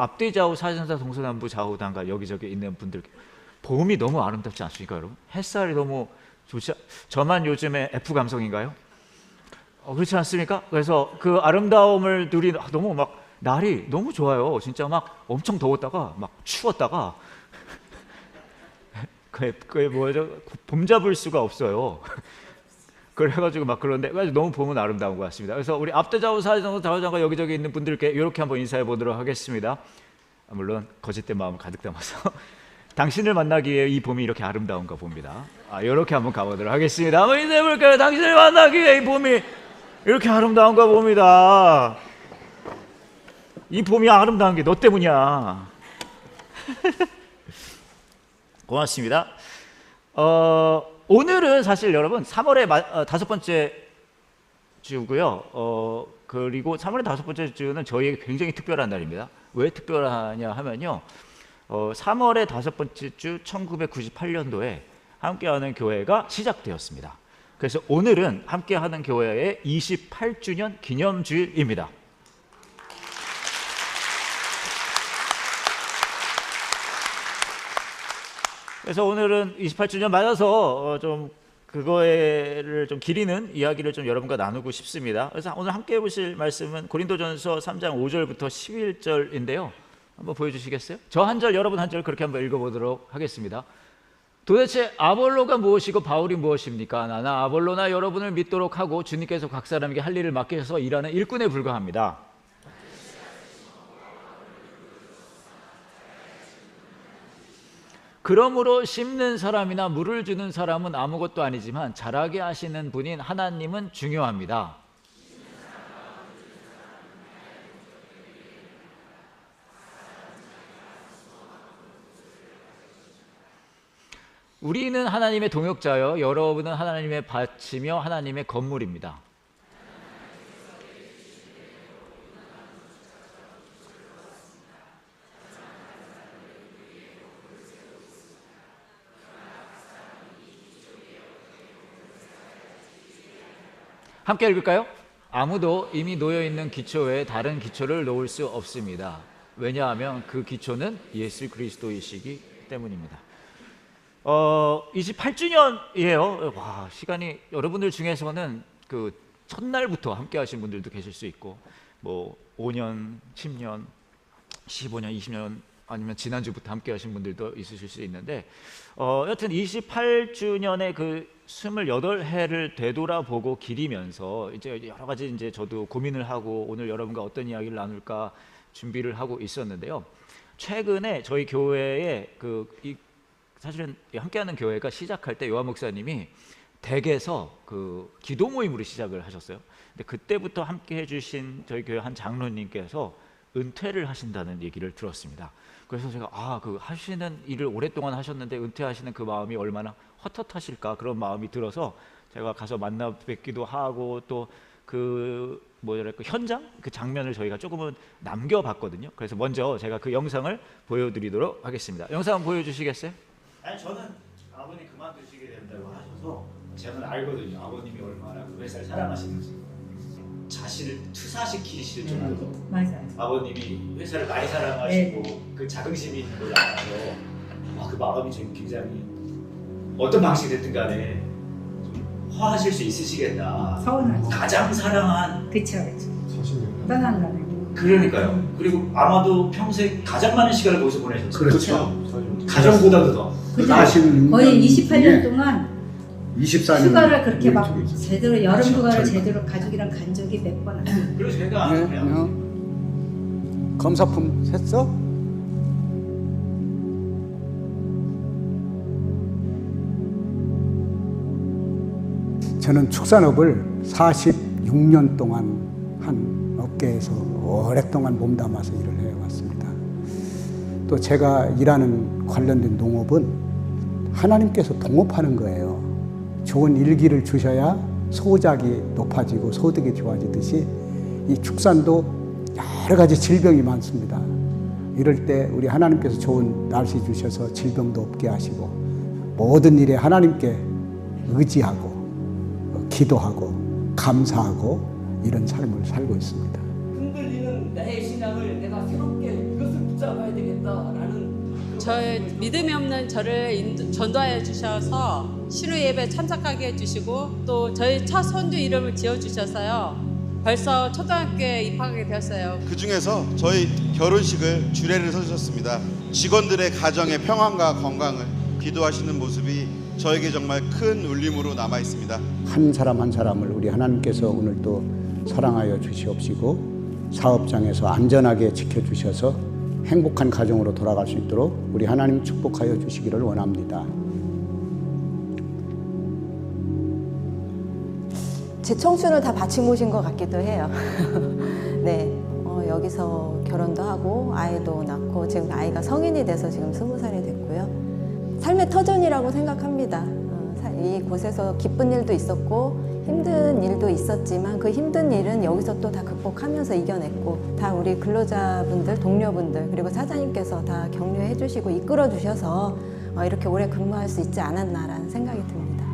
앞뒤 좌우 사전사 동서남북 좌우단가 여기저기 있는 분들 봄이 너무 아름답지 않습니까, 여러분? 햇살이 너무 좋지. 저만 요즘에 F 감성인가요? 그렇지 않습니까? 그래서 그 아름다움을 너무 막 날이 너무 좋아요. 진짜 막 엄청 더웠다가 막 추웠다가 그게 뭐죠? 봄 잡을 수가 없어요. 그래가지고 막 그런데 너무 보면 아름다운 것 같습니다. 그래서 우리 앞뒤 좌우 사전 좌우장과 여기저기 있는 분들께 이렇게 한번 인사해 보도록 하겠습니다. 물론 거짓된 마음 가득 담아서 당신을 만나기 위해 이 봄이 이렇게 아름다운가 봅니다. 이렇게 한번 가보도록 하겠습니다. 한번 인사해 볼까요? 당신을 만나기 위해 이 봄이 이렇게 아름다운가 봅니다. 이 봄이 아름다운 게 너 때문이야. 고맙습니다. 오늘은 사실 여러분 3월의 다섯 번째 주고요. 그리고 3월의 다섯 번째 주는 저희에게 굉장히 특별한 날입니다. 왜 특별하냐 하면요. 3월의 다섯 번째 주 1998년도에 함께하는 교회가 시작되었습니다. 그래서 오늘은 함께하는 교회의 28주년 기념주일입니다. 그래서 오늘은 28주년 맞아서 좀 그거를 좀 기리는 이야기를 좀 여러분과 나누고 싶습니다. 그래서 오늘 함께 해보실 말씀은 고린도전서 3장 5절부터 11절인데요. 한번 보여주시겠어요? 저 한 절, 여러분 한 절 그렇게 한번 읽어보도록 하겠습니다. 도대체 아볼로가 무엇이고 바울이 무엇입니까? 나나 아볼로나 여러분을 믿도록 하고 주님께서 각 사람에게 할 일을 맡기셔서 일하는 일꾼에 불과합니다. 그러므로 심는 사람이나 물을 주는 사람은 아무것도 아니지만 자라게 하시는 분인 하나님은 중요합니다. 우리는 하나님의 동역자여 여러분은 하나님의 밭이며 하나님의 건물입니다. 함께 읽을까요? 아무도 이미 놓여있는 기초 외에 다른 기초를 놓을 수 없습니다. 왜냐하면 그 기초는 예수 그리스도이시기 때문입니다. 28주년이에요. 와, 시간이 여러분들 중에서는 그 첫날부터 함께 하신 분들도 계실 수 있고 뭐 5년, 10년, 15년, 20년 아니면 지난주부터 함께 하신 분들도 있으실 수 있는데 여튼 28주년의 그 28해를 되돌아보고 기리면서 이제 여러 가지 이제 저도 고민을 하고 오늘 여러분과 어떤 이야기를 나눌까 준비를 하고 있었는데요. 최근에 저희 교회에 사실은 함께하는 교회가 시작할 때 요한 목사님이 댁에서 그 기도 모임으로 시작을 하셨어요. 근데 그때부터 함께 해주신 저희 교회 한 장로님께서 은퇴를 하신다는 얘기를 들었습니다. 그래서 제가 그 하시는 일을 오랫동안 하셨는데 은퇴하시는 그 마음이 얼마나 헛헛하실까 그런 마음이 들어서 제가 가서 만나 뵙기도 하고 또 그 현장 그 장면을 저희가 조금은 남겨봤거든요. 그래서 먼저 제가 그 영상을 보여드리도록 하겠습니다. 영상 한번 보여주시겠어요? 아니 저는 아버님 그만두시게 된다고 하셔서 저는 알거든요. 아버님이 얼마나 그 회사를 사랑하시는지 자신을 투사시키실 정도로 맞아요. 아버님이 회사를 많이 사랑하시고 그 자긍심이 있는 걸 알아서 그 마음이 지금 굉장히 어떤 방식이 됐든 간에 좀 화하실 수 있으시겠다. 서운하죠. 가장 사랑한 그쵸. 40년. 떠난다는. 그러니까요. 그리고 아마도 평생 가장 많은 시간을 거기서 보내셨어요. 그렇죠. 가정보다도 더. 거의 28년 동안 24년 휴가를 그렇게 막 제대로 여름 휴가를 제대로 가족이랑 간 적이 몇 번 안 돼요. 그래서 제가 그냥 검사품 샜어? 저는 축산업을 46년 동안 한 업계에서 오랫동안 몸담아서 일을 해왔습니다. 또 제가 일하는 관련된 농업은 하나님께서 동업하는 거예요. 좋은 일기를 주셔야 소작이 높아지고 소득이 좋아지듯이 이 축산도 여러 가지 질병이 많습니다. 이럴 때 우리 하나님께서 좋은 날씨 주셔서 질병도 없게 하시고 모든 일에 하나님께 의지하고 기도하고 감사하고 이런 삶을 살고 있습니다. 흔들리는 나의 신앙을 내가 새롭게 이것을 나가야 되겠다라는 저의 믿음이 없는 저를 전도하여 주셔서 신우 예배 참석하게 해주시고 또 저희 첫 손주 이름을 지어주셔서요. 벌써 초등학교에 입학하게 되었어요. 그 중에서 저희 결혼식을 주례를 서주셨습니다. 직원들의 가정의 평안과 건강을 기도하시는 모습이 저에게 정말 큰 울림으로 남아 있습니다. 한 사람 한 사람을 우리 하나님께서 오늘도 사랑하여 주시옵시고 사업장에서 안전하게 지켜주셔서 행복한 가정으로 돌아갈 수 있도록 우리 하나님 축복하여 주시기를 원합니다. 제 청춘을 다 바친 곳인 것 같기도 해요. 네, 여기서 결혼도 하고 아이도 낳고 지금 아이가 성인이 돼서 지금 20살이 됐고요. 삶의 터전이라고 생각합니다. 이곳에서 기쁜 일도 있었고 힘든 일도 있었지만 그 힘든 일은 여기서 또 다 극복하면서 이겨냈고 다 우리 근로자분들, 동료분들 그리고 사장님께서 다 격려해 주시고 이끌어 주셔서 이렇게 오래 근무할 수 있지 않았나라는 생각이 듭니다.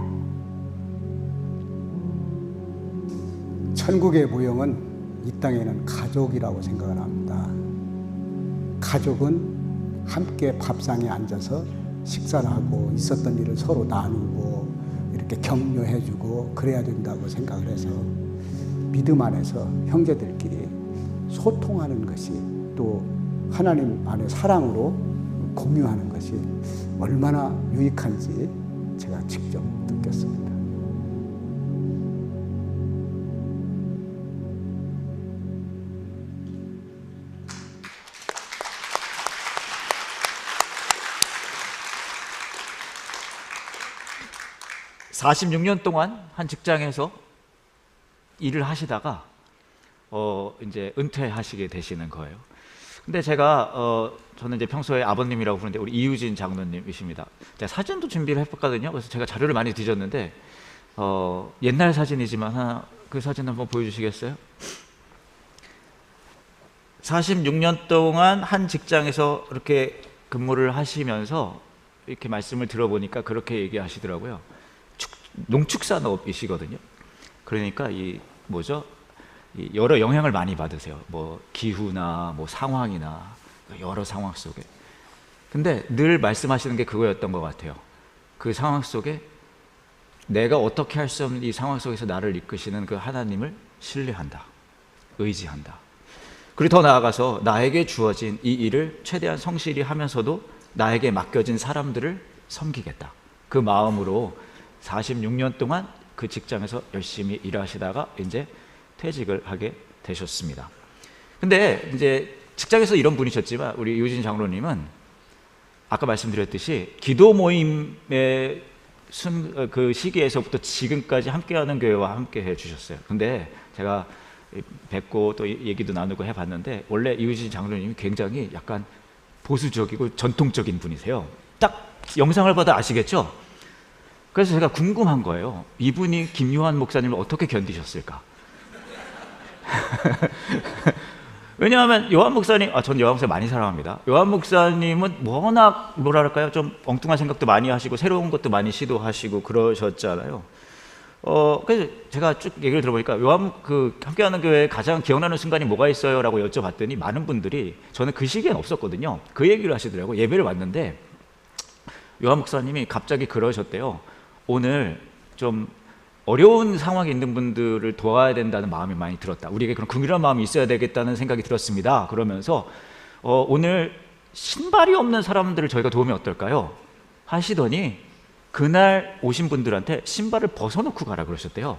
천국의 모형은 이 땅에는 가족이라고 생각을 합니다. 가족은 함께 밥상에 앉아서 식사를 하고 있었던 일을 서로 나누고 이렇게 격려해주고 그래야 된다고 생각을 해서 믿음 안에서 형제들끼리 소통하는 것이 또 하나님 안의 사랑으로 공유하는 것이 얼마나 유익한지 제가 직접 느꼈습니다. (46년) 동안 한 직장에서 일을 하시다가 이제 은퇴하시게 되시는 거예요. 근데 제가 저는 이제 평소에 아버님이라고 부르는데 우리 이유진 장로님이십니다. 제가 사진도 준비를 해봤거든요. 그래서 제가 자료를 많이 뒤졌는데 옛날 사진이지만 그 사진 한번 보여주시겠어요? 46년 동안 한 직장에서 이렇게 근무를 하시면서 이렇게 말씀을 들어보니까 그렇게 얘기하시더라고요. 농축산업이시거든요. 그러니까 이 여러 영향을 많이 받으세요. 뭐 기후나 뭐 상황이나 여러 상황 속에. 근데 늘 말씀하시는 게 그거였던 것 같아요. 그 상황 속에 내가 어떻게 할 수 없는 이 상황 속에서 나를 이끄시는 그 하나님을 신뢰한다, 의지한다. 그리고 더 나아가서 나에게 주어진 이 일을 최대한 성실히 하면서도 나에게 맡겨진 사람들을 섬기겠다. 그 마음으로 46년 동안 그 직장에서 열심히 일하시다가 이제 퇴직을 하게 되셨습니다. 근데 이제 직장에서 이런 분이셨지만 우리 이우진 장로님은 아까 말씀드렸듯이 기도 모임의 그 시기에서부터 지금까지 함께하는 교회와 함께 해주셨어요. 근데 제가 뵙고 또 얘기도 나누고 해봤는데 원래 이우진 장로님이 굉장히 약간 보수적이고 전통적인 분이세요. 딱 영상을 봐도 아시겠죠? 그래서 제가 궁금한 거예요. 이분이 김요한 목사님을 어떻게 견디셨을까? 왜냐하면 요한 목사님, 전 요한 목사님 많이 사랑합니다. 요한 목사님은 워낙 뭐랄까요, 좀 엉뚱한 생각도 많이 하시고 새로운 것도 많이 시도하시고 그러셨잖아요. 그래서 제가 쭉 얘기를 들어보니까 요한 함께하는 교회에 가장 기억나는 순간이 뭐가 있어요라고 여쭤봤더니 많은 분들이 저는 그 시기엔 없었거든요. 그 얘기를 하시더라고요. 예배를 왔는데 요한 목사님이 갑자기 그러셨대요. 오늘 좀 어려운 상황에 있는 분들을 도와야 된다는 마음이 많이 들었다. 우리에게 그런 긍휼한 마음이 있어야 되겠다는 생각이 들었습니다. 그러면서 오늘 신발이 없는 사람들을 저희가 도우면 어떨까요? 하시더니 그날 오신 분들한테 신발을 벗어놓고 가라 그러셨대요.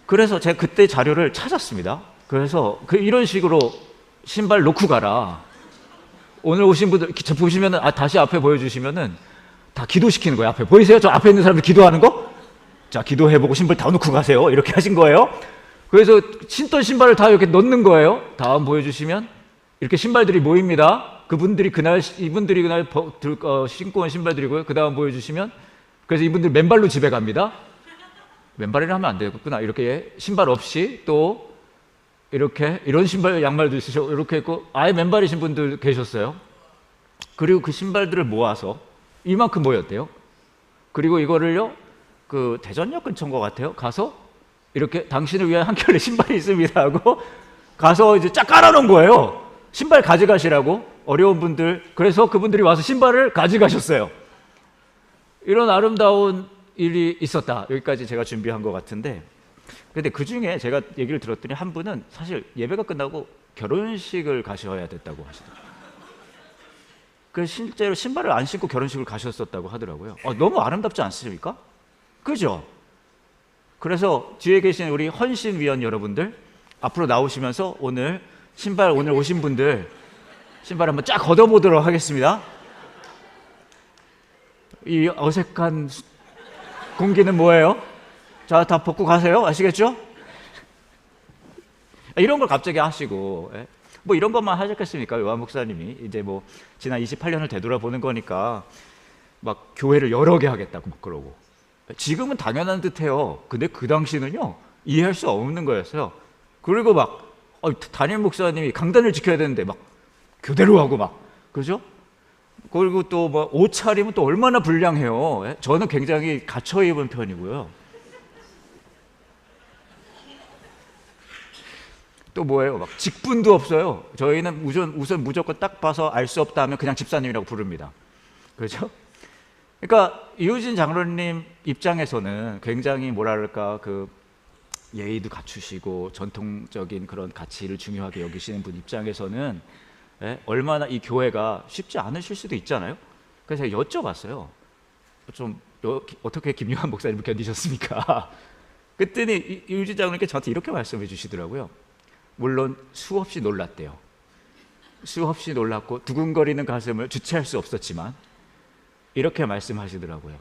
그래서 제가 그때 자료를 찾았습니다. 그래서 이런 식으로 신발 놓고 가라. 오늘 오신 분들 보시면은 다시 앞에 보여주시면은 다 기도시키는 거예요. 앞에 보이세요? 저 앞에 있는 사람들 기도하는 거? 자, 기도해보고 신발 다 놓고 가세요. 이렇게 하신 거예요. 그래서 신던 신발을 다 이렇게 넣는 거예요. 다음 보여주시면 이렇게 신발들이 모입니다. 이분들이 그날 신고 온 신발들이고요. 그 다음 보여주시면 그래서 이분들 맨발로 집에 갑니다. 맨발이라 하면 안 되겠구나. 이렇게 신발 없이 또 이렇게 이런 신발 양말도 있으시고 이렇게 있고 아예 맨발이신 분들 계셨어요. 그리고 그 신발들을 모아서 이만큼 모였대요. 그리고 이거를요 그 대전역 근처인 것 같아요. 가서 이렇게 당신을 위한 한 켤레 신발이 있습니다 하고 가서 이제 쫙 깔아놓은 거예요. 신발 가져가시라고 어려운 분들, 그래서 그분들이 와서 신발을 가져가셨어요. 이런 아름다운 일이 있었다. 여기까지 제가 준비한 것 같은데, 근데 그 중에 제가 얘기를 들었더니 한 분은 사실 예배가 끝나고 결혼식을 가셔야 됐다고 하시더라고요. 그래서 실제로 신발을 안 신고 결혼식을 가셨었다고 하더라고요. 너무 아름답지 않습니까? 그죠? 그래서 뒤에 계신 우리 헌신위원 여러분들 앞으로 나오시면서 오늘 오신 분들 신발 한번 쫙 걷어보도록 하겠습니다. 이 어색한 공기는 뭐예요? 자, 다 벗고 가세요. 아시겠죠? 이런 걸 갑자기 하시고, 뭐 이런 것만 하셨겠습니까? 요한 목사님이 이제 뭐 지난 28년을 되돌아보는 거니까 막 교회를 여러 개 하겠다고 막 그러고. 지금은 당연한 듯해요. 근데 그 당시는요, 이해할 수 없는 거였어요. 그리고 막 담임 목사님이 강단을 지켜야 되는데 막 교대로 하고 막, 그죠? 그리고 또 뭐 옷차림은 또 얼마나 불량해요. 저는 굉장히 갖춰 입은 편이고요. 또 뭐예요? 막 직분도 없어요. 저희는 우선 무조건 딱 봐서 알 수 없다 하면 그냥 집사님이라고 부릅니다. 그렇죠? 그러니까 이우진 장로님 입장에서는 굉장히 뭐랄까 그 예의도 갖추시고 전통적인 그런 가치를 중요하게 여기시는 분 입장에서는 얼마나 이 교회가 쉽지 않으실 수도 있잖아요. 그래서 제가 여쭤봤어요. 좀 어떻게 김요한 목사님을 견디셨습니까? 그랬더니 이우진 장로님께 저한테 이렇게 말씀해 주시더라고요. 물론 수없이 놀랐대요. 수없이 놀랐고 두근거리는 가슴을 주체할 수 없었지만 이렇게 말씀하시더라고요.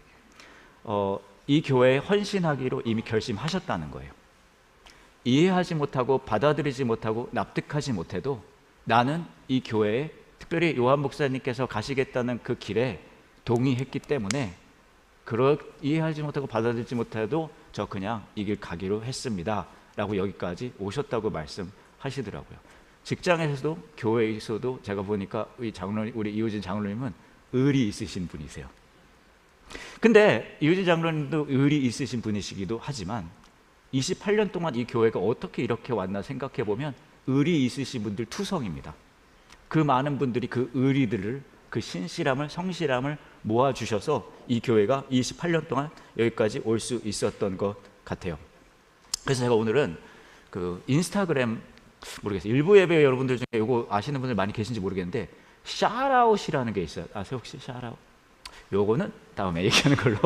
이 교회에 헌신하기로 이미 결심하셨다는 거예요. 이해하지 못하고 받아들이지 못하고 납득하지 못해도 나는 이 교회에 특별히 요한 목사님께서 가시겠다는 그 길에 동의했기 때문에 이해하지 못하고 받아들이지 못해도 저 그냥 이 길 가기로 했습니다 라고 여기까지 오셨다고 말씀하시더라고요. 직장에서도 교회에서도 제가 보니까 우리 이우진 장로님은 의리 있으신 분이세요. 근데 이우진 장로님도 의리 있으신 분이시기도 하지만 28년 동안 이 교회가 어떻게 이렇게 왔나 생각해 보면 의리 있으신 분들 투성입니다. 그 많은 분들이 그 의리들을, 그 신실함을, 성실함을 모아주셔서 이 교회가 28년 동안 여기까지 올 수 있었던 것 같아요. 그래서 제가 오늘은 그 인스타그램 모르겠어요. 일부 예배 여러분들 중에 이거 아시는 분들 많이 계신지 모르겠는데 샤라웃이라는 게 있어요. 아세요 혹시 샤라웃? 요거는 다음에 얘기하는 걸로.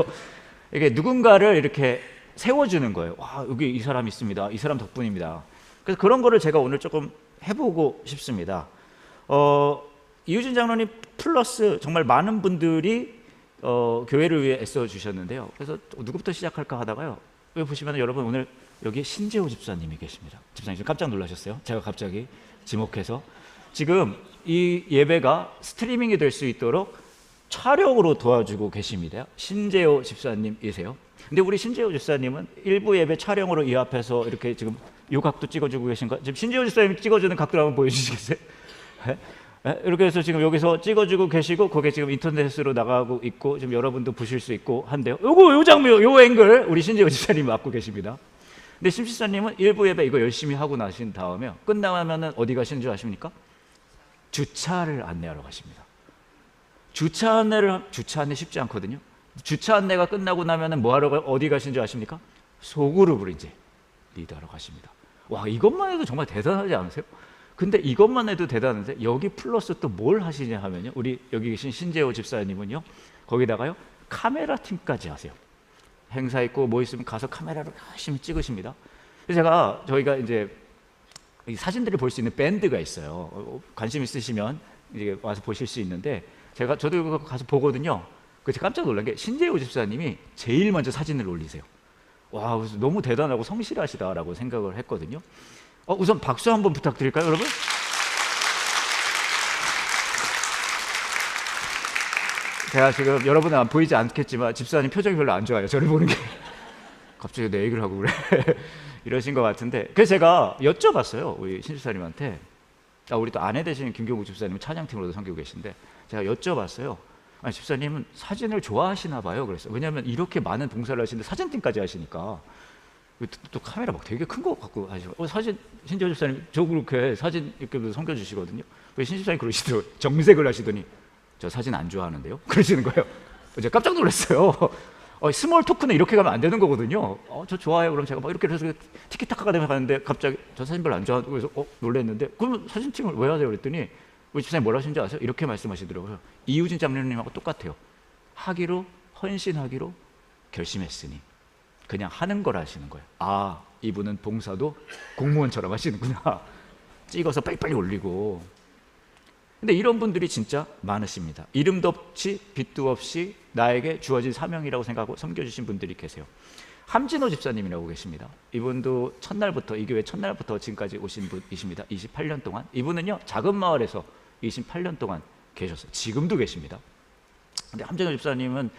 이게 누군가를 이렇게 세워주는 거예요. 와, 여기 이 사람 있습니다. 이 사람 덕분입니다. 그래서 그런 거를 제가 오늘 조금 해보고 싶습니다. 이우진 장로님 플러스 정말 많은 분들이 교회를 위해 애써주셨는데요. 그래서 누구부터 시작할까 하다가요. 여기 보시면 여러분 오늘 여기 신재호 집사님이 계십니다. 집사님 지금 깜짝 놀라셨어요? 제가 갑자기 지목해서 지금 이 예배가 스트리밍이 될 수 있도록 촬영으로 도와주고 계십니다. 신재호 집사님이세요. 근데 우리 신재호 집사님은 일부 예배 촬영으로 이 앞에서 이렇게 지금 요 각도 찍어주고 계신가? 지금 신재호 집사님 찍어주는 각도를 한번 보여주시겠어요? 이렇게 해서 지금 여기서 찍어주고 계시고 거기에 지금 인터넷으로 나가고 있고 지금 여러분도 보실 수 있고 한데요. 요 장면, 요 앵글 우리 신재호 집사님이 맡고 계십니다. 근데 심 집사님은 일부 예배 이거 열심히 하고 나신 다음에 끝나면은 어디 가시는 줄 아십니까? 주차를 안내하러 가십니다. 주차 안내 쉽지 않거든요. 주차 안내가 끝나고 나면은 뭐 하러 어디 가시는 줄 아십니까? 소그룹을 이제 리드하러 가십니다. 와, 이것만 해도 정말 대단하지 않으세요? 근데 이것만 해도 대단한데 여기 플러스 또 뭘 하시냐 하면요. 우리 여기 계신 신재호 집사님은요. 거기다가요. 카메라 팀까지 하세요. 행사 있고 뭐 있으면 가서 카메라로 열심히 찍으십니다. 그래서 저희가 이제 이 사진들을 볼 수 있는 밴드가 있어요. 관심 있으시면 이제 와서 보실 수 있는데 저도 이거 가서 보거든요. 제가 깜짝 놀란 게 신재호 집사님이 제일 먼저 사진을 올리세요. 와, 너무 대단하고 성실하시다라고 생각을 했거든요. 우선 박수 한번 부탁드릴까요, 여러분? 제가 지금 여러분은 보이지 않겠지만 집사님 표정이 별로 안 좋아요. 저를 보는 게 갑자기 내 얘기를 하고 그래 이러신 것 같은데 그래서 제가 여쭤봤어요. 우리 신 집사님한테. 우리 또 아내 되시는 김경국 집사님은 찬양팀으로도 섬기고 계신데 제가 여쭤봤어요. 아니, 집사님은 사진을 좋아하시나 봐요. 그랬어요. 왜냐하면 이렇게 많은 봉사를 하시는데 사진팀까지 하시니까 또 카메라 막 되게 큰 거 갖고 하시고 사진 신지호 집사님 저 그렇게 사진 이렇게 섬겨주시거든요. 신 집사님 그러시더라고요. 정색을 하시더니 저 사진 안 좋아하는데요? 그러시는 거예요. 제가 깜짝 놀랐어요. 스몰 토크는 이렇게 가면 안 되는 거거든요. 저 좋아해요. 그럼 제가 막 이렇게 해서 티키타카가 되면 가는데 갑자기 저 사진 별로 안 좋아하고 그래서 놀랐는데 그럼 사진 찍을 왜 하세요? 그랬더니 우리 집사님 뭐라 하시는지 아세요? 이렇게 말씀하시더라고요. 이우진 장로님하고 똑같아요. 하기로 헌신하기로 결심했으니 그냥 하는 걸 하시는 거예요. 아, 이분은 봉사도 공무원처럼 하시는구나. 찍어서 빨리빨리 올리고. 근데 이런 분들이 진짜 많으십니다. 이름도 없이 빛도 없이 나에게 주어진 사명이라고 생각하고 섬겨주신 분들이 계세요. 함진호 집사님이라고 계십니다. 이분도 첫날부터 이 교회 첫날부터 지금까지 오신 분이십니다. 28년 동안. 이분은요 작은 마을에서 28년 동안 계셨어요. 지금도 계십니다. 근데 함진호 집사님은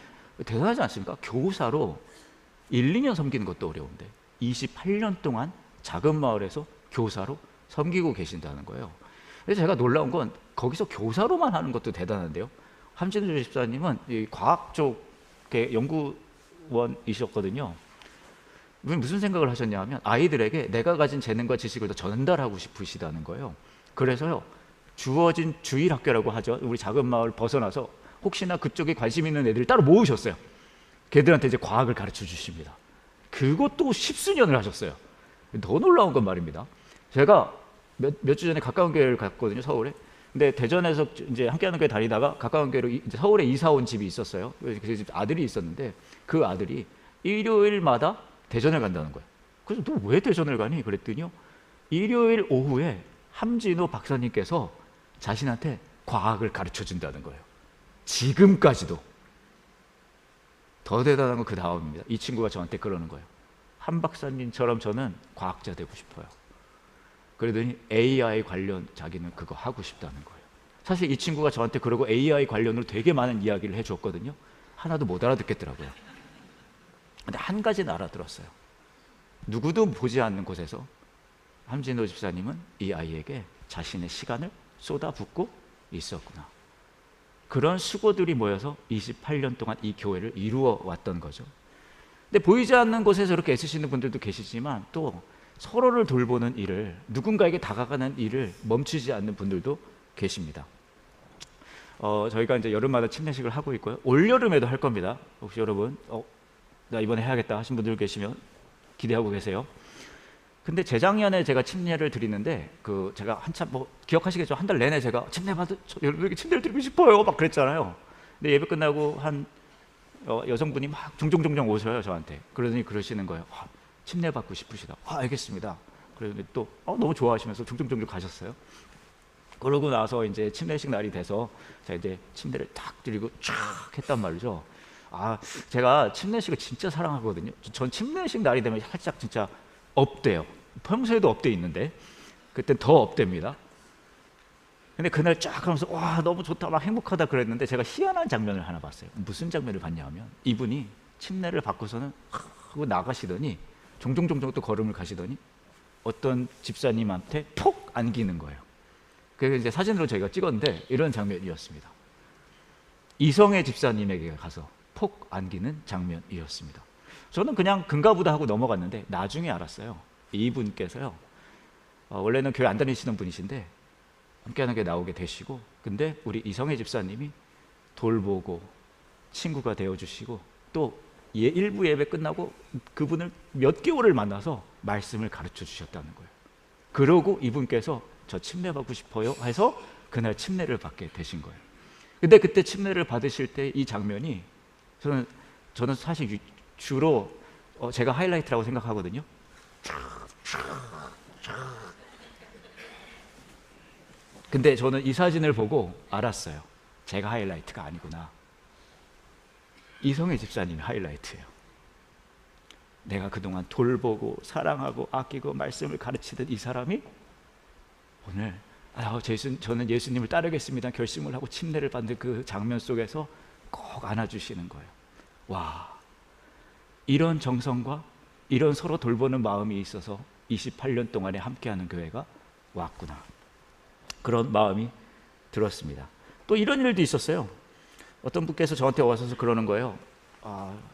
대단하지 않습니까? 교사로 1, 2년 섬기는 것도 어려운데 28년 동안 작은 마을에서 교사로 섬기고 계신다는 거예요. 그래서 제가 놀라운 건 거기서 교사로만 하는 것도 대단한데요. 함진호 집사님은 이 과학 쪽의 연구원이셨거든요. 무슨 생각을 하셨냐 하면 아이들에게 내가 가진 재능과 지식을 더 전달하고 싶으시다는 거예요. 그래서요 주어진 주일학교라고 하죠. 우리 작은 마을 벗어나서 혹시나 그쪽에 관심 있는 애들을 따로 모으셨어요. 걔들한테 이제 과학을 가르쳐 주십니다. 그것도 십수년을 하셨어요. 더 놀라운 건 말입니다. 제가 몇 주 전에 가까운 교회를 갔거든요, 서울에. 근데 대전에서 이제 함께하는 교회 다니다가 가까운 교회로 이제 서울에 이사 온 집이 있었어요. 그 집 아들이 있었는데 그 아들이 일요일마다 대전을 간다는 거예요. 그래서 너 왜 대전을 가니? 그랬더니요. 일요일 오후에 함진호 박사님께서 자신한테 과학을 가르쳐 준다는 거예요. 지금까지도. 더 대단한 건 그 다음입니다. 이 친구가 저한테 그러는 거예요. 한 박사님처럼 저는 과학자 되고 싶어요. 그러더니 AI 관련 자기는 그거 하고 싶다는 거예요. 사실 이 친구가 저한테 그러고 AI 관련으로 되게 많은 이야기를 해줬거든요. 하나도 못 알아듣겠더라고요. 근데 한 가지는 알아들었어요. 누구도 보지 않는 곳에서 함진호 집사님은 이 아이에게 자신의 시간을 쏟아붓고 있었구나. 그런 수고들이 모여서 28년 동안 이 교회를 이루어 왔던 거죠. 근데 보이지 않는 곳에서 이렇게 애쓰시는 분들도 계시지만 또 서로를 돌보는 일을, 누군가에게 다가가는 일을 멈추지 않는 분들도 계십니다. 저희가 이제 여름마다 침례식을 하고 있고요. 올여름에도 할 겁니다. 혹시 여러분 나 이번에 해야겠다 하신 분들 계시면 기대하고 계세요. 근데 재작년에 제가 침례를 드리는데 제가 한참 기억하시겠죠? 한 달 내내 제가 여러분에게 침례를 드리고 싶어요 막 그랬잖아요. 근데 예배 끝나고 한 여성분이 막 종종 오셔요 저한테. 그러더니 그러시는 거예요. 침례 받고 싶으시다. 알겠습니다. 그러더니 또 너무 좋아하시면서 종종 가셨어요. 그러고 나서 이제 침례식 날이 돼서 제가 이제 침례를 딱 드리고 쫙 했단 말이죠. 제가 침례식을 진짜 사랑하거든요. 전 침례식 날이 되면 살짝 진짜 업돼요. 평소에도 업돼 있는데 그때 더 업됩니다. 근데 그날 쫙 하면서 와 너무 좋다 막 행복하다 그랬는데 제가 희한한 장면을 하나 봤어요. 무슨 장면을 봤냐 하면 이분이 침례를 받고서는 하고 나가시더니 종종 또 걸음을 가시더니 어떤 집사님한테 폭 안기는 거예요. 그래서 이제 사진으로 저희가 찍었는데 이런 장면이었습니다. 이성애 집사님에게 가서 폭 안기는 장면이었습니다. 저는 그냥 근가보다 하고 넘어갔는데 나중에 알았어요. 이분께서요. 원래는 교회 안 다니시는 분이신데 함께하는 게 나오게 되시고 근데 우리 이성애 집사님이 돌보고 친구가 되어주시고 또 일부 예배 끝나고 그분을 몇 개월을 만나서 말씀을 가르쳐 주셨다는 거예요. 그러고 이분께서 저 침례 받고 싶어요 해서 그날 침례를 받게 되신 거예요. 근데 그때 침례를 받으실 때 이 장면이 저는 사실 주로 제가 하이라이트라고 생각하거든요. 근데 저는 이 사진을 보고 알았어요. 제가 하이라이트가 아니구나. 이성애 집사님이 하이라이트예요. 내가 그동안 돌보고 사랑하고 아끼고 말씀을 가르치던 이 사람이 오늘 저는 예수님을 따르겠습니다 결심을 하고 침례를 받는 그 장면 속에서 꼭 안아주시는 거예요. 와, 이런 정성과 이런 서로 돌보는 마음이 있어서 28년 동안에 함께하는 교회가 왔구나. 그런 마음이 들었습니다. 또 이런 일도 있었어요. 어떤 분께서 저한테 와서 그러는 거예요.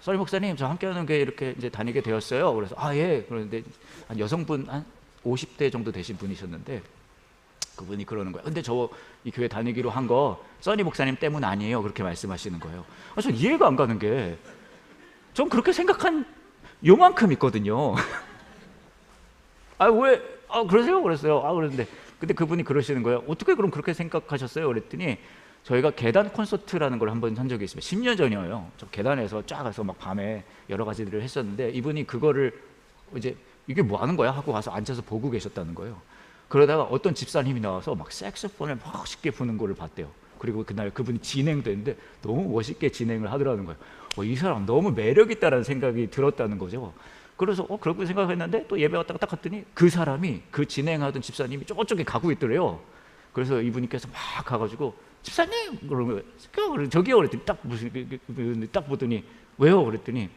써니 목사님 저 함께하는 교회 이렇게 이제 다니게 되었어요. 그래서 예. 그런데 한 여성분 한 50대 정도 되신 분이셨는데 그분이 그러는 거예요. 근데 저 이 교회 다니기로 한 거 써니 목사님 때문 아니에요. 그렇게 말씀하시는 거예요. 전 이해가 안 가는 게 전 그렇게 생각한 요만큼 있거든요. 왜? 그러세요? 그랬어요. 그랬는데 근데 그분이 그러시는 거예요. 어떻게 그럼 그렇게 생각하셨어요? 그랬더니 저희가 계단 콘서트라는 걸 한번 한 적이 있습니다. 10년 전이에요. 저 계단에서 쫙 가서 막 밤에 여러 가지들을 했었는데 이분이 그거를 이제 이게 뭐 하는 거야? 하고 와서 앉아서 보고 계셨다는 거예요. 그러다가 어떤 집사님이 나와서 막 색소폰을 멋있게 부는 거를 봤대요. 그리고 그날 그분이 진행도 했는데 너무 멋있게 진행을 하더라는 거예요. 이 사람 너무 매력 있다라는 생각이 들었다는 거죠. 그래서 그렇게 생각했는데 또 예배 왔다가 딱 갔더니 그 사람이 그 진행하던 집사님이 저쪽에 가고 있더래요. 그래서 이분께서 막 가가지고 집사님 그러면 저기요 그랬더니 딱 보더니 왜요? 그랬더니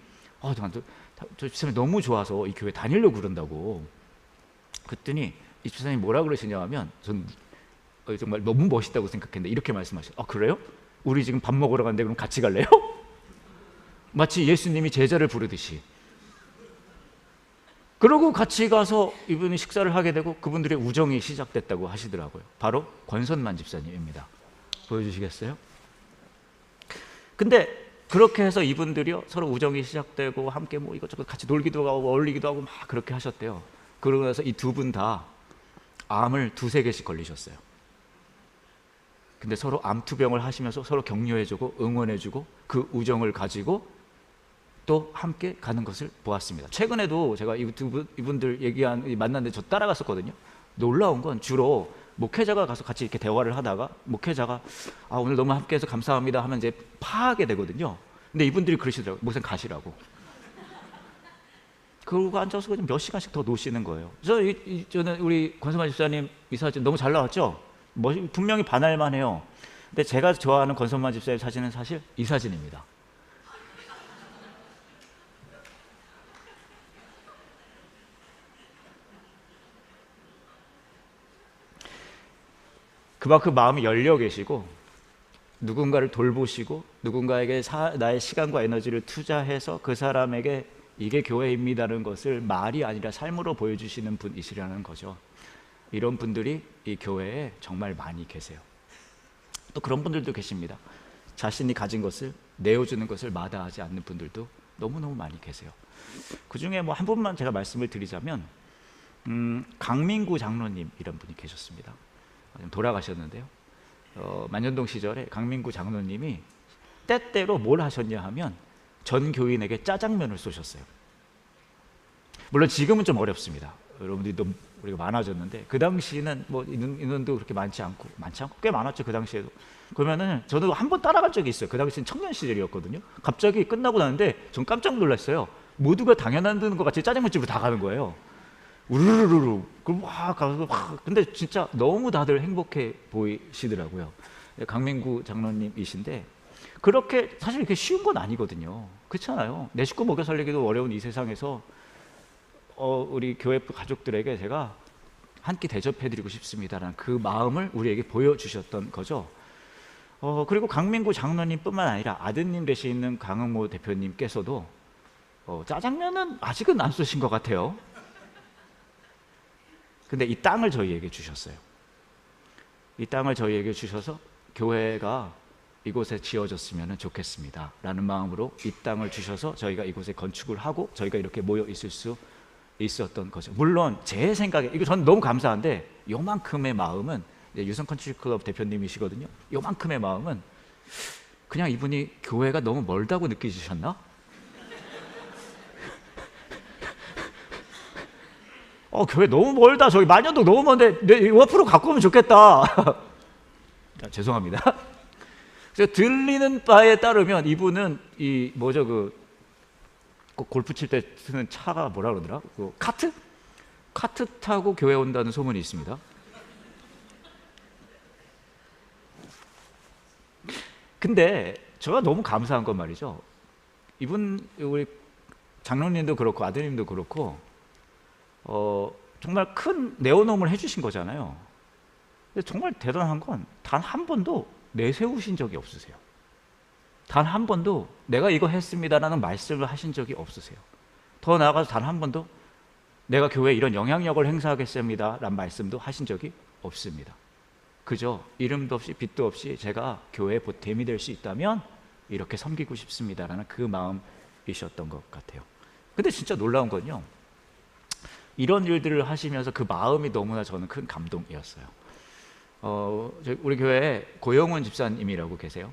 저 집사님 너무 좋아서 이 교회 다니려고 그런다고. 그랬더니 이 집사님 뭐라 그러시냐 하면 전 정말 너무 멋있다고 생각했는데 이렇게 말씀하셔요. 그래요? 우리 지금 밥 먹으러 가는데 그럼 같이 갈래요? 마치 예수님이 제자를 부르듯이. 그러고 같이 가서 이분이 식사를 하게 되고 그분들의 우정이 시작됐다고 하시더라고요. 바로 권선만 집사님입니다. 보여주시겠어요? 근데 그렇게 해서 이분들이요 서로 우정이 시작되고 함께 뭐 이것저것 같이 놀기도 하고 어울리기도 하고 막 그렇게 하셨대요. 그러고 나서 이 두 분 다 암을 2-3개씩 걸리셨어요. 근데 서로 암투병을 하시면서 서로 격려해주고 응원해주고 그 우정을 가지고 또 함께 가는 것을 보았습니다. 최근에도 제가 이분들 만났는데 저 따라갔었거든요. 놀라운 건 주로 목회자가 가서 같이 이렇게 대화를 하다가 목회자가 오늘 너무 함께해서 감사합니다 하면 이제 파하게 되거든요. 근데 이분들이 그러시더라고요. 목사님 가시라고. 그러고 앉아서 그냥 몇 시간씩 더 노시는 거예요. 저는 우리 권선만 집사님 이 사진 너무 잘 나왔죠? 분명히 반할만 해요. 근데 제가 좋아하는 권선만 집사님 사진은 사실 이 사진입니다. 그만큼 마음이 열려 계시고 누군가를 돌보시고 누군가에게 나의 시간과 에너지를 투자해서 그 사람에게 이게 교회입니다라는 것을 말이 아니라 삶으로 보여주시는 분이시라는 거죠. 이런 분들이 이 교회에 정말 많이 계세요. 또 그런 분들도 계십니다. 자신이 가진 것을 내어주는 것을 마다하지 않는 분들도 너무너무 많이 계세요. 그 중에 뭐 한 분만 제가 말씀을 드리자면 강민구 장로님 이런 분이 계셨습니다. 돌아가셨는데요. 만년동 시절에 강민구 장로님이 때때로 뭘 하셨냐 하면 전 교인에게 짜장면을 쏘셨어요. 물론 지금은 좀 어렵습니다. 여러분들이 너무 우리가 많아졌는데 그 당시는 뭐 인원도 그렇게 많지 않고 꽤 많았죠. 그 당시에도. 그러면은 저도 한번 따라갈 적이 있어요. 그 당시는 청년 시절이었거든요. 갑자기 끝나고 나는데 전 깜짝 놀랐어요. 모두가 당연한 것 같이 짜장면집으로 다 가는 거예요. 우르르르. 그럼 막 가서 근데 진짜 너무 다들 행복해 보이시더라고요. 강민구 장로님이신데 그렇게 사실 이렇게 쉬운 건 아니거든요. 그렇잖아요. 내 식구 먹여 살리기도 어려운 이 세상에서 우리 교회 가족들에게 제가 한 끼 대접해드리고 싶습니다라는 그 마음을 우리에게 보여주셨던 거죠. 그리고 강민구 장로님뿐만 아니라 아드님 되시는 강흥모 대표님께서도 짜장면은 아직은 안 쏘신 것 같아요. 근데 이 땅을 저희에게 주셨어요. 이 땅을 저희에게 주셔서 교회가 이곳에 지어졌으면 좋겠습니다 라는 마음으로 이 땅을 주셔서 저희가 이곳에 건축을 하고 저희가 이렇게 모여 있을 수 있었던 거죠. 물론 제 생각에 이거 저는 너무 감사한데 요만큼의 마음은 유성 컨트리클럽 대표님이시거든요. 요만큼의 마음은 그냥 이분이 교회가 너무 멀다고 느끼셨나? 교회 너무 멀다. 저기 만년동 너무 먼데 내 옆으로 갖고 오면 좋겠다. 죄송합니다. 그래서 들리는 바에 따르면 이분은 이 뭐죠 그 골프 칠 때 쓰는 차가 뭐라 그러더라? 그 카트 타고 교회 온다는 소문이 있습니다. 근데 제가 너무 감사한 건 말이죠. 이분 우리 장로님도 그렇고 아드님도 그렇고 정말 큰 내어놓음을 해주신 거잖아요. 근데 정말 대단한 건 단 한 번도 내세우신 적이 없으세요. 단 한 번도 내가 이거 했습니다라는 말씀을 하신 적이 없으세요. 더 나아가서 단 한 번도 내가 교회에 이런 영향력을 행사하겠습니다라는 말씀도 하신 적이 없습니다. 그저 이름도 없이 빛도 없이 제가 교회에 보탬이 될 수 있다면 이렇게 섬기고 싶습니다라는 그 마음이셨던 것 같아요. 근데 진짜 놀라운 건요, 이런 일들을 하시면서 그 마음이 너무나 저는 큰 감동이었어요. 우리 교회에 고영훈 집사님이라고 계세요.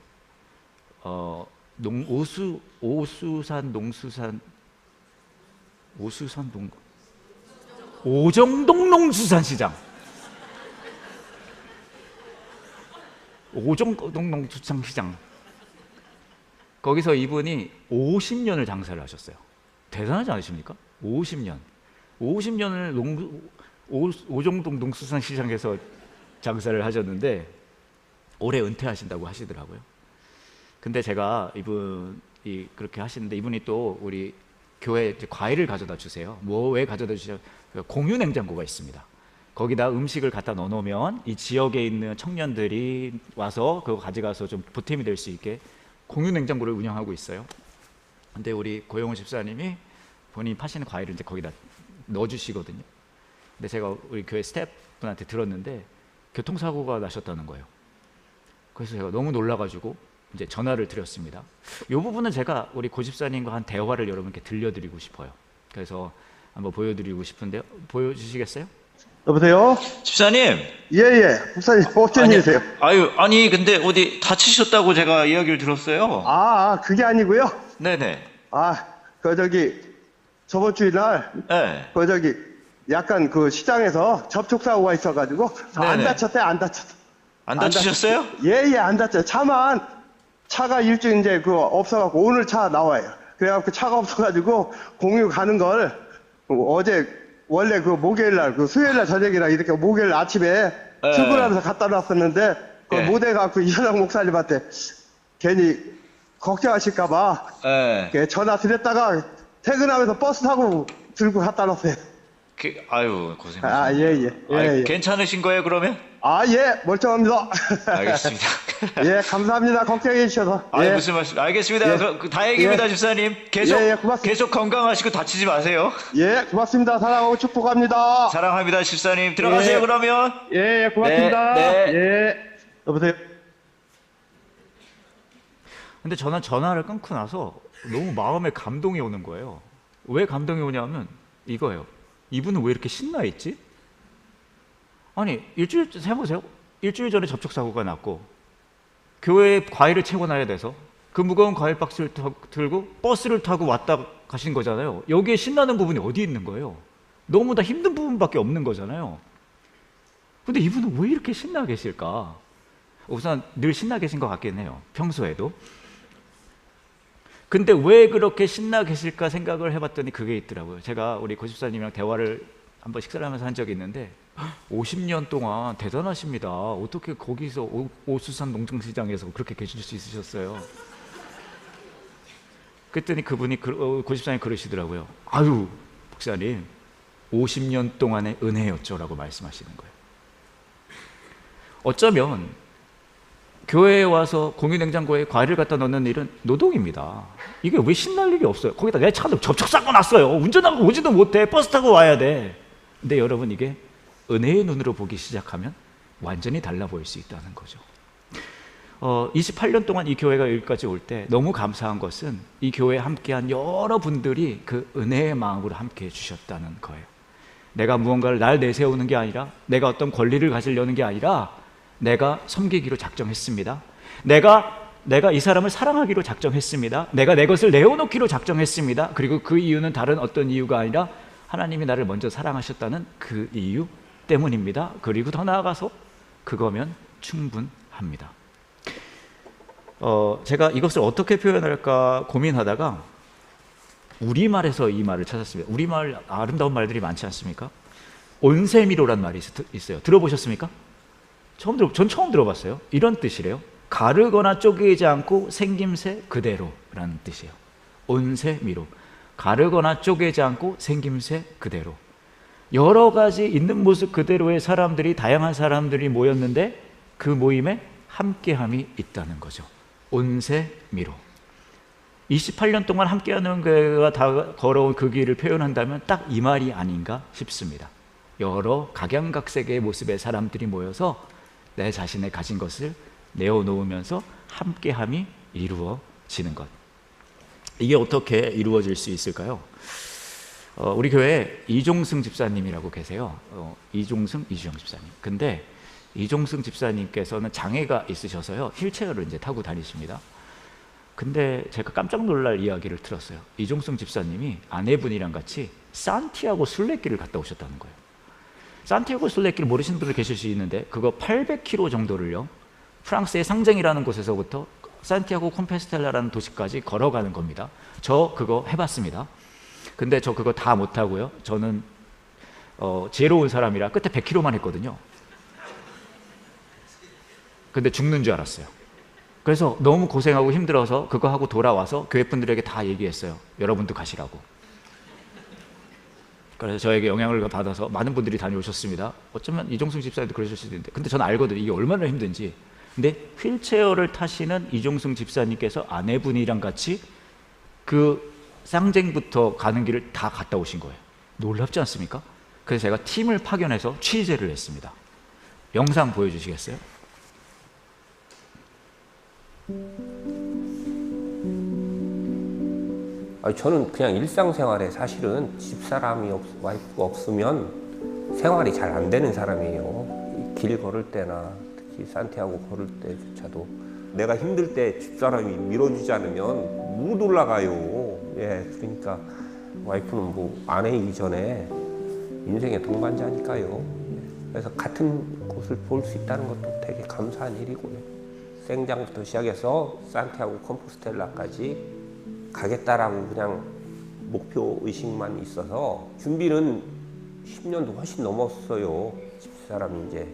오정동 농수산시장. 오정동 농수산시장. 거기서 이분이 50년을 장사를 하셨어요. 대단하지 않으십니까? 50년을 오정동 농수산시장에서 장사를 하셨는데 올해 은퇴하신다고 하시더라고요. 근데 제가 이분이 그렇게 하시는데 이분이 또 우리 교회에 과일을 가져다 주세요. 왜 가져다 주세요? 공유 냉장고가 있습니다. 거기다 음식을 갖다 넣어놓으면 이 지역에 있는 청년들이 와서 그거 가져가서 좀 보탬이 될 수 있게 공유 냉장고를 운영하고 있어요. 근데 우리 고영훈 집사님이 본인이 파시는 과일을 이제 거기다 넣어주시거든요. 근데 제가 우리 교회 스태프분한테 들었는데 교통사고가 나셨다는 거예요. 그래서 제가 너무 놀라가지고 이제 전화를 드렸습니다. 이 부분은 제가 우리 고 집사님과 한 대화를 여러분께 들려드리고 싶어요. 그래서 한번 보여드리고 싶은데 보여주시겠어요? 여보세요? 집사님. 예예. 목사님 어쩐 일이세요? 아니 근데 어디 다치셨다고 제가 이야기를 들었어요. 그게 아니고요. 네네. 저번 주일날 네. 약간 그 시장에서 접촉사고가 있어가지고 안 네네. 다쳤대. 안 다쳤어. 안 다치셨어요? 예예, 안 다쳤어요. 차가 일주일 이제 없어갖고 오늘 차 나와요. 그래갖고 차가 없어가지고 공유 가는 걸 어제 원래 목요일날 수요일날 저녁이랑 이렇게 목요일 아침에 네. 출근하면서 갖다 놨었는데 그걸 네. 못 해갖고 이현학 목사님한테 괜히 걱정하실까봐 네. 전화 드렸다가 퇴근하면서 버스 타고 들고 갖다 놨어요. 고생하셨습니다. 예. 괜찮으신 거예요 그러면? 예, 멀쩡합니다. 알겠습니다. 예, 감사합니다. 걱정해 주셔서. 무슨 말씀? 알겠습니다. 예. 다행입니다, 예. 집사님. 계속 고맙습니다. 계속 건강하시고 다치지 마세요. 예, 고맙습니다. 사랑하고 축복합니다. 사랑합니다, 집사님. 들어가세요 예. 그러면. 예, 고맙습니다. 네. 예. 여보세요? 근데 저는 전화를 끊고 나서 너무 마음에 감동이 오는 거예요. 왜 감동이 오냐면 이거예요. 이분은 왜 이렇게 신나 있지? 아니, 일주일 해보세요. 일주일 전에 접촉사고가 났고 교회에 과일을 채워놔야 돼서 그 무거운 과일 박스를 들고 버스를 타고 왔다 가신 거잖아요. 여기에 신나는 부분이 어디 있는 거예요? 너무 다 힘든 부분밖에 없는 거잖아요. 근데 이분은 왜 이렇게 신나 계실까? 우선 늘 신나 계신 것 같긴 해요. 평소에도. 근데 왜 그렇게 신나 계실까 생각을 해봤더니 그게 있더라고요. 제가 우리 고집사님이랑 대화를 한번 식사를 하면서 한 적이 있는데 50년 동안 대단하십니다. 어떻게 거기서 오수산 농정시장에서 그렇게 계실 수 있으셨어요? 그랬더니 그분이 고집사님 그러시더라고요. 목사님 50년 동안의 은혜였죠 라고 말씀하시는 거예요. 어쩌면 교회에 와서 공유냉장고에 과일을 갖다 넣는 일은 노동입니다. 이게 왜 신날 일이 없어요? 거기다 내 차도 접촉사고 났어요. 운전하고 오지도 못해. 버스 타고 와야 돼. 근데 여러분 이게 은혜의 눈으로 보기 시작하면 완전히 달라 보일 수 있다는 거죠. 28년 동안 이 교회가 여기까지 올 때 너무 감사한 것은 이 교회에 함께한 여러분들이 그 은혜의 마음으로 함께해 주셨다는 거예요. 내가 무언가를 날 내세우는 게 아니라 내가 어떤 권리를 가지려는 게 아니라 내가 섬기기로 작정했습니다. 내가 이 사람을 사랑하기로 작정했습니다. 내가 내 것을 내어놓기로 작정했습니다. 그리고 그 이유는 다른 어떤 이유가 아니라 하나님이 나를 먼저 사랑하셨다는 그 이유 때문입니다. 그리고 더 나아가서 그거면 충분합니다. 제가 이것을 어떻게 표현할까 고민하다가 우리말에서 이 말을 찾았습니다. 우리말 아름다운 말들이 많지 않습니까? 온세미로란 말이 있어요. 들어보셨습니까? 전 처음 들어봤어요. 이런 뜻이래요. 가르거나 쪼개지 않고 생김새 그대로라는 뜻이에요. 온세미로. 가르거나 쪼개지 않고 생김새 그대로. 여러 가지 있는 모습 그대로의 사람들이, 다양한 사람들이 모였는데 그 모임에 함께함이 있다는 거죠. 온세미로. 28년 동안 함께하는 교회가 다 걸어온 그 길을 표현한다면 딱 이 말이 아닌가 싶습니다. 여러 각양각색의 모습의 사람들이 모여서 내 자신의 가진 것을 내어놓으면서 함께함이 이루어지는 것. 이게 어떻게 이루어질 수 있을까요? 우리 교회에 이종승 집사님이라고 계세요. 이종승, 이주영 집사님. 근데 이종승 집사님께서는 장애가 있으셔서요, 휠체어를 이제 타고 다니십니다. 근데 제가 깜짝 놀랄 이야기를 들었어요. 이종승 집사님이 아내분이랑 같이 산티아고 순례길을 갔다 오셨다는 거예요. 산티아고 순례길 모르시는 분들 계실 수 있는데 그거 800km 정도를요, 프랑스의 상쟁이라는 곳에서부터 산티아고 콤페스텔라라는 도시까지 걸어가는 겁니다. 저 그거 해봤습니다. 근데 저 그거 다 못하고요, 저는 지혜로운 사람이라 끝에 100km만 했거든요. 근데 죽는 줄 알았어요. 그래서 너무 고생하고 힘들어서 그거 하고 돌아와서 교회 분들에게 다 얘기했어요. 여러분도 가시라고. 그래서 저에게 영향을 받아서 많은 분들이 다녀오셨습니다. 어쩌면 이종승 집사님도 그러실 수도 있는데, 근데 저는 알거든요, 이게 얼마나 힘든지. 근데 휠체어를 타시는 이종승 집사님께서 아내분이랑 같이 그 쌍쟁부터 가는 길을 다 갔다 오신 거예요. 놀랍지 않습니까? 그래서 제가 팀을 파견해서 취재를 했습니다. 영상 보여주시겠어요? 저는 그냥 일상생활에 사실은 집사람이 와이프가 없으면 생활이 잘 안 되는 사람이에요. 길 걸을 때나 특히 산티아고 걸을 때조차도 내가 힘들 때 집사람이 밀어주지 않으면 못 올라가요. 예, 그러니까 와이프는 뭐 아내이기 전에 인생의 동반자니까요. 그래서 같은 곳을 볼 수 있다는 것도 되게 감사한 일이고요. 생장부터 시작해서 산티아고 콤포스텔라까지 가겠다라고 그냥 목표 의식만 있어서 준비는 10년도 훨씬 넘었어요. 집사람이 이제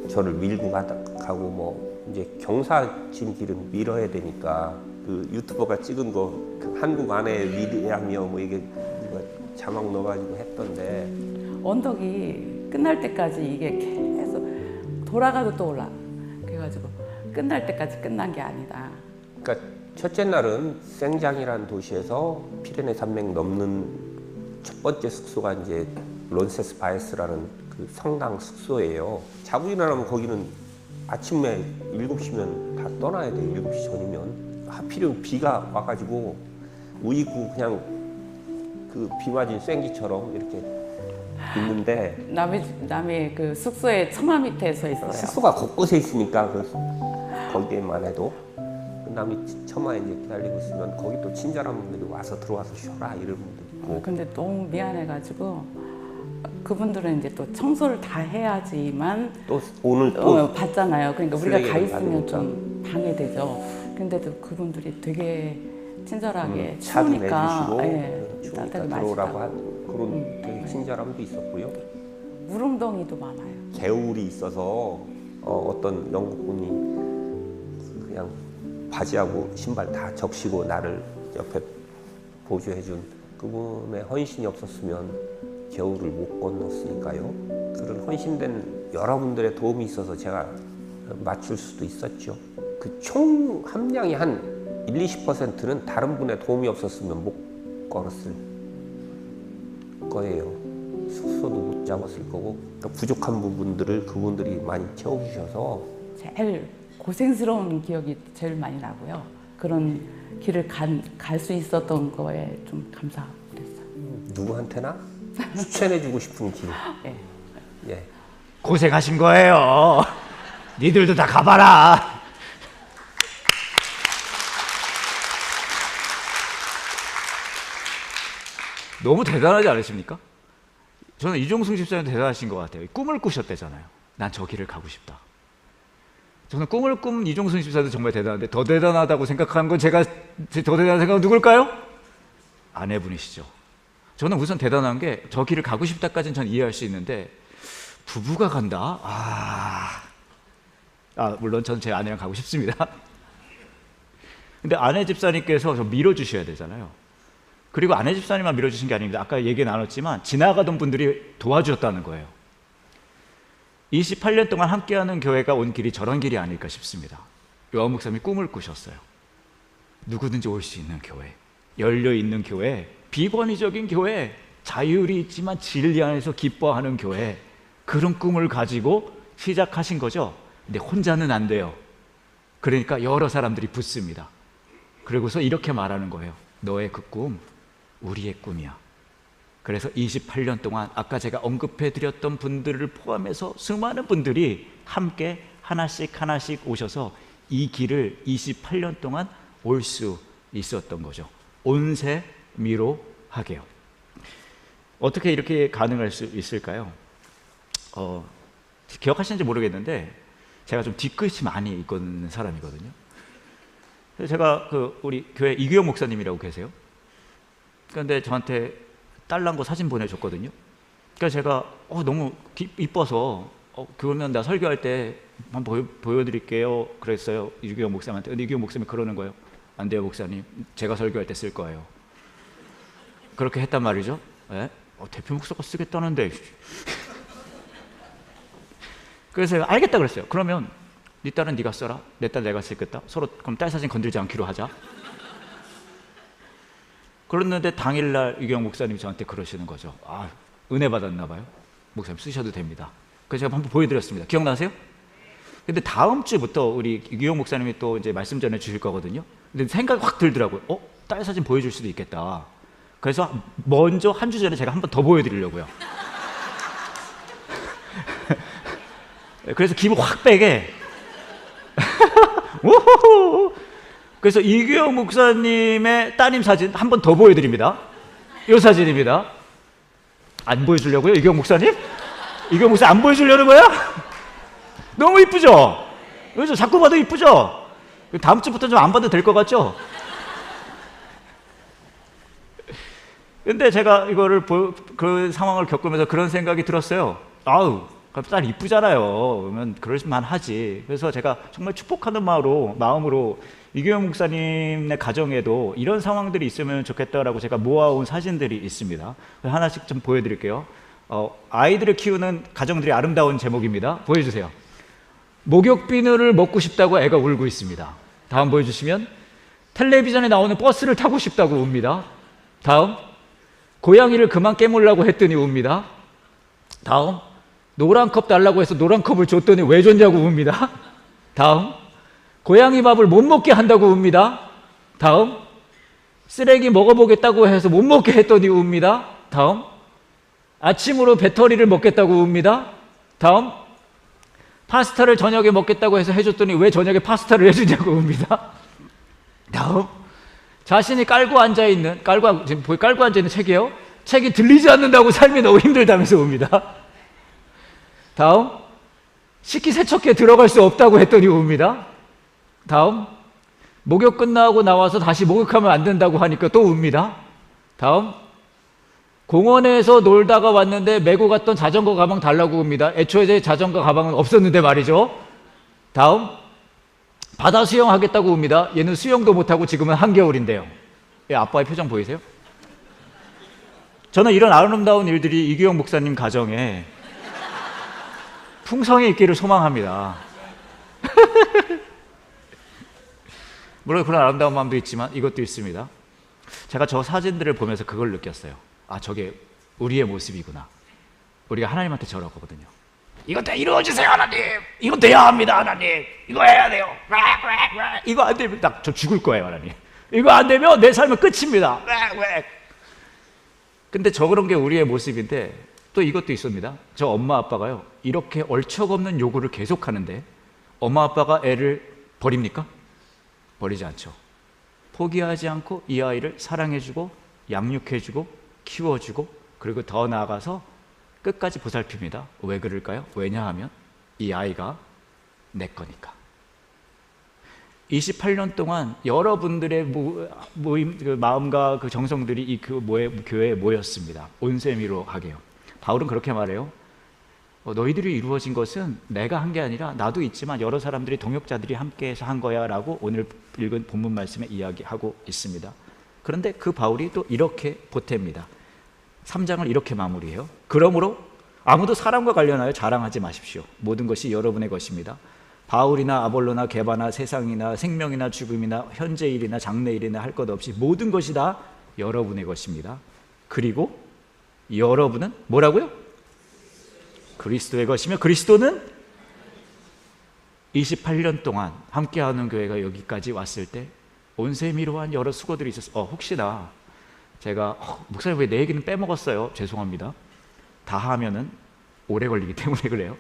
저를 밀고 가고 뭐 이제 경사진 길은 밀어야 되니까 그 유튜버가 찍은 거 그 한국 아내의 미래하며 뭐 이게 누가 자막 넣어가지고 했던데, 언덕이 끝날 때까지 이게 계속 돌아가도 또 올라. 그래가지고 끝날 때까지 끝난 게 아니다. 그러니까 첫째 날은 생장이라는 도시에서 피레네 산맥 넘는 첫 번째 숙소가 이제 론세스 바에스라는 그 성당 숙소예요. 자고 일어나면 거기는 아침에 7시면 다 떠나야 돼요. 7시 전이면. 하필이면 비가 와가지고 우이고 그냥 그 비 맞은 쐐기처럼 이렇게 있는데, 남의 그 숙소의 처마 밑에 서 있어요. 숙소가 곳곳에 있으니까 거기에만 해도 남이 처마에 이제 기다리고 있으면 거기 또 친절한 분들이 와서 들어와서 쉬어라 이런 분들이 있고. 근데 너무 미안해가지고 그분들은 이제 또 청소를 다 해야지만 또 오늘 또 받잖아요. 그러니까 우리가 가 있으면 받으니까. 좀 방해되죠. 근데도 그분들이 되게 친절하게 차도 추우니까 내주시고 추우니까 따뜻하게 들어오라고 마시라고. 그런 되게 친절함도 있었고요. 물웅덩이도 많아요. 개울이 있어서 어떤 영국분이 그냥 바지하고 신발 다 적시고 나를 옆에 보조해준 그분의 헌신이 없었으면 겨울을 못 건넜으니까요. 그런 헌신된 여러분들의 도움이 있어서 제가 맞출 수도 있었죠. 그 총 함량이 한 20-20%는 다른 분의 도움이 없었으면 못 걸었을 거예요. 숙소도 못 잡았을 거고, 그러니까 부족한 부분들을 그분들이 많이 채워주셔서 제일 고생스러운 기억이 제일 많이 나고요. 그런 길을 갈 수 있었던 거에 좀 감사하고 그랬어요. 누구한테나 추천해주고 싶은 길. 예. 예. 고생하신 거예요. 니들도 다 가봐라. 너무 대단하지 않으십니까? 저는 이종승 집사님 대단하신 것 같아요. 꿈을 꾸셨대잖아요. 난 저 길을 가고 싶다. 저는 꿈을 꾼 이종승 집사도 정말 대단한데, 더 대단하다고 생각하는 건 제가 더 대단한 생각은 누굴까요? 아내분이시죠. 저는 우선 대단한 게 저 길을 가고 싶다까지는 전 이해할 수 있는데, 부부가 간다? 물론 전 제 아내랑 가고 싶습니다. 근데 아내 집사님께서 저 밀어주셔야 되잖아요. 그리고 아내 집사님만 밀어주신 게 아닙니다. 아까 얘기 나눴지만 지나가던 분들이 도와주셨다는 거예요. 28년 동안 함께하는 교회가 온 길이 저런 길이 아닐까 싶습니다. 요한 목사님이 꿈을 꾸셨어요. 누구든지 올 수 있는 교회, 열려있는 교회, 비권위적인 교회, 자율이 있지만 진리 안에서 기뻐하는 교회, 그런 꿈을 가지고 시작하신 거죠. 근데 혼자는 안 돼요. 그러니까 여러 사람들이 붙습니다. 그리고서 이렇게 말하는 거예요. 너의 그 꿈, 우리의 꿈이야. 그래서 28년 동안 아까 제가 언급해드렸던 분들을 포함해서 수많은 분들이 함께 하나씩 하나씩 오셔서 이 길을 28년 동안 올 수 있었던 거죠. 온세미로 하게요. 어떻게 이렇게 가능할 수 있을까요? 기억하시는지 모르겠는데 제가 좀 뒤끝이 많이 있는 사람이거든요. 그래서 제가 우리 교회 이규영 목사님이라고 계세요. 그런데 저한테 딸랑고 사진 보내줬거든요. 그래서 제가 너무 이뻐서 그러면 나 설교할 때 한번 보여드릴게요 그랬어요. 이규영 목사님한테. 근데 이규영 목사님이 그러는 거예요. 안 돼요 목사님, 제가 설교할 때 쓸 거예요. 그렇게 했단 말이죠. 네? 대표 목사가 쓰겠다는데. 그래서 제가 알겠다 그랬어요. 그러면 네 딸은 네가 써라, 내 딸 내가 쓰겠다. 서로 그럼 딸 사진 건드리지 않기로 하자. 그랬는데 당일날 이규영 목사님이 저한테 그러시는 거죠. 은혜 받았나 봐요. 목사님 쓰셔도 됩니다. 그래서 제가 한번 보여드렸습니다. 기억나세요? 근데 다음 주부터 우리 이규영 목사님이 또 이제 말씀 전해 주실 거거든요. 근데 생각이 확 들더라고요. 딸 사진 보여줄 수도 있겠다. 그래서 먼저 한 주 전에 제가 한 번 더 보여드리려고요. 그래서 기분 확 빼게. 그래서 이규영 목사님의 따님 사진 한 번 더 보여드립니다. 이 사진입니다. 안 보여주려고요, 이규영 목사님? 이규영 목사님 안 보여주려는 거야? 너무 이쁘죠? 그래서 자꾸 봐도 이쁘죠? 다음 주부터 좀 안 봐도 될 것 같죠? 근데 제가 이거를 그 상황을 겪으면서 그런 생각이 들었어요. 딸 이쁘잖아요. 그러면 그럴만 하지. 그래서 제가 정말 축복하는 마음으로 이규영 목사님의 가정에도 이런 상황들이 있으면 좋겠다라고 제가 모아온 사진들이 있습니다. 하나씩 좀 보여드릴게요. 아이들을 키우는 가정들이 아름다운 제목입니다. 보여주세요. 목욕 비누를 먹고 싶다고 애가 울고 있습니다. 다음 보여주시면 텔레비전에 나오는 버스를 타고 싶다고 웁니다. 다음 고양이를 그만 깨물라고 했더니 웁니다. 다음 노란 컵 달라고 해서 노란 컵을 줬더니 왜 줬냐고 웁니다. 다음 고양이 밥을 못 먹게 한다고 웁니다. 다음 쓰레기 먹어보겠다고 해서 못 먹게 했더니 웁니다. 다음 아침으로 배터리를 먹겠다고 웁니다. 다음 파스타를 저녁에 먹겠다고 해서 해줬더니 왜 저녁에 파스타를 해주냐고 웁니다. 다음 자신이 깔고 앉아있는 책이에요. 책이 들리지 않는다고 삶이 너무 힘들다면서 웁니다. 다음 식기세척기에 들어갈 수 없다고 했더니 웁니다. 다음 목욕 끝나고 나와서 다시 목욕하면 안 된다고 하니까 또 웁니다. 다음 공원에서 놀다가 왔는데 메고 갔던 자전거 가방 달라고 웁니다. 애초에 제 자전거 가방은 없었는데 말이죠. 다음 바다 수영하겠다고 웁니다. 얘는 수영도 못하고 지금은 한겨울인데요. 아빠의 표정 보이세요? 저는 이런 아름다운 일들이 이규영 목사님 가정에 풍성이 있기를 소망합니다. 물론 그런 아름다운 마음도 있지만 이것도 있습니다. 제가 저 사진들을 보면서 그걸 느꼈어요. 저게 우리의 모습이구나. 우리가 하나님한테 저러거든요. 이거 다 이루어주세요 하나님. 이거 돼야 합니다 하나님. 이거 해야 돼요. 이거 안 되면 저 죽을 거예요 하나님. 이거 안 되면 내 삶은 끝입니다. 근데 그런 게 우리의 모습인데 또 이것도 있습니다. 저 엄마 아빠가요 이렇게 얼척없는 요구를 계속하는데 엄마 아빠가 애를 버립니까? 버리지 않죠. 포기하지 않고 이 아이를 사랑해주고 양육해주고 키워주고 그리고 더 나아가서 끝까지 보살핍니다. 왜 그럴까요? 왜냐하면 이 아이가 내 거니까. 28년 동안 여러분들의 모임, 마음과 그 정성들이 이 교회에 모였습니다. 온세미로 하게요. 바울은 그렇게 말해요. 너희들이 이루어진 것은 내가 한 게 아니라 나도 있지만 여러 사람들이 동역자들이 함께해서 한 거야 라고 오늘 읽은 본문 말씀에 이야기하고 있습니다. 그런데 그 바울이 또 이렇게 보탭니다. 3장을 이렇게 마무리해요. 그러므로 아무도 사람과 관련하여 자랑하지 마십시오. 모든 것이 여러분의 것입니다. 바울이나 아볼로나 게바나 세상이나 생명이나 죽음이나 현재일이나 장래일이나 할 것 없이 모든 것이 다 여러분의 것입니다. 그리고 여러분은 뭐라고요? 그리스도의 것이며 그리스도는 28년 동안 함께하는 교회가 여기까지 왔을 때 온세미로한 여러 수고들이 있었어요. 혹시나 제가 목사님 왜 내 얘기는 빼먹었어요? 죄송합니다. 다 하면은 오래 걸리기 때문에 그래요.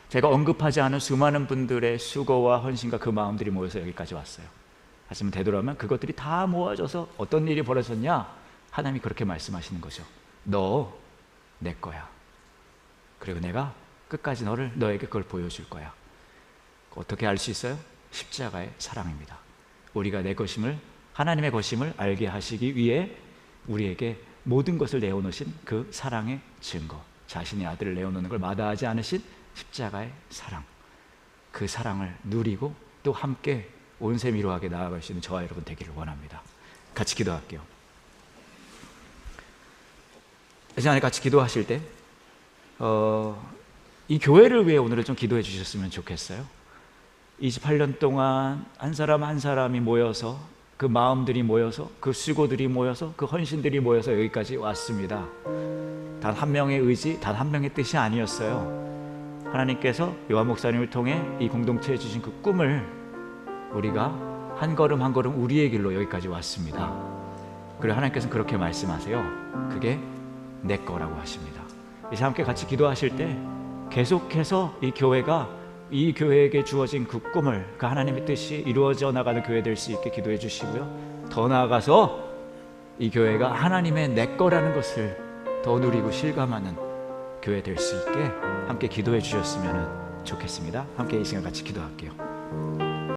제가 언급하지 않은 수많은 분들의 수고와 헌신과 그 마음들이 모여서 여기까지 왔어요. 하지만 되돌아오면 그것들이 다 모아져서 어떤 일이 벌어졌냐? 하나님이 그렇게 말씀하시는 거죠. 너 내 거야. 그리고 내가 끝까지 너에게 그걸 보여줄 거야. 어떻게 알 수 있어요? 십자가의 사랑입니다. 우리가 내 것임을, 하나님의 것임을 알게 하시기 위해 우리에게 모든 것을 내어놓으신 그 사랑의 증거, 자신의 아들을 내어놓는 걸 마다하지 않으신 십자가의 사랑, 그 사랑을 누리고 또 함께 온세미로하게 나아갈 수 있는 저와 여러분 되기를 원합니다. 같이 기도할게요. 이 시간에 같이 기도하실 때 이 교회를 위해 오늘은 좀 기도해 주셨으면 좋겠어요. 28년 동안 한 사람 한 사람이 모여서, 그 마음들이 모여서, 그 수고들이 모여서, 그 헌신들이 모여서 여기까지 왔습니다. 단 한 명의 의지, 단 한 명의 뜻이 아니었어요. 하나님께서 요한 목사님을 통해 이 공동체에 주신 그 꿈을 우리가 한 걸음 한 걸음 우리의 길로 여기까지 왔습니다. 그리고 하나님께서는 그렇게 말씀하세요. 그게 내 거라고 하십니다. 이제 함께 같이 기도하실 때 계속해서 이 교회가, 이 교회에게 주어진 그 꿈을, 그 하나님의 뜻이 이루어져 나가는 교회 될 수 있게 기도해 주시고요. 더 나아가서 이 교회가 하나님의 내 거라는 것을 더 누리고 실감하는 교회 될 수 있게 함께 기도해 주셨으면 좋겠습니다. 함께 이 시간 같이 기도할게요.